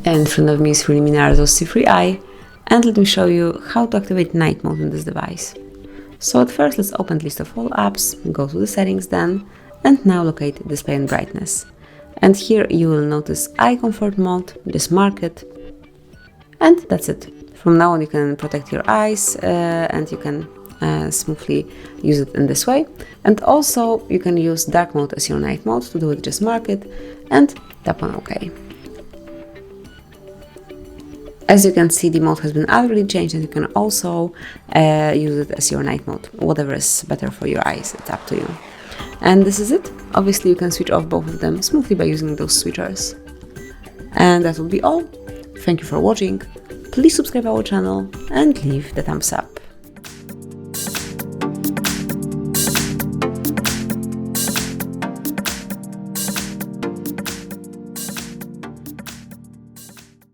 In front of me is REALME C3i, and let me show you how to activate night mode in this device. So at first let's open the list of all apps, go to the settings then, and now locate display and brightness. And here you will notice eye comfort mode, just mark it, and that's it. From now on you can protect your eyes and you can smoothly use it in this way. And also you can use dark mode as your night mode. To do it, just mark it and tap on OK. As you can see, the mode has been already changed, and you can also use it as your night mode. Whatever is better for your eyes, it's up to you. And this is it. Obviously you can switch off both of them smoothly by using those switchers. And that will be all. Thank you for watching. Please subscribe our channel and leave the thumbs up.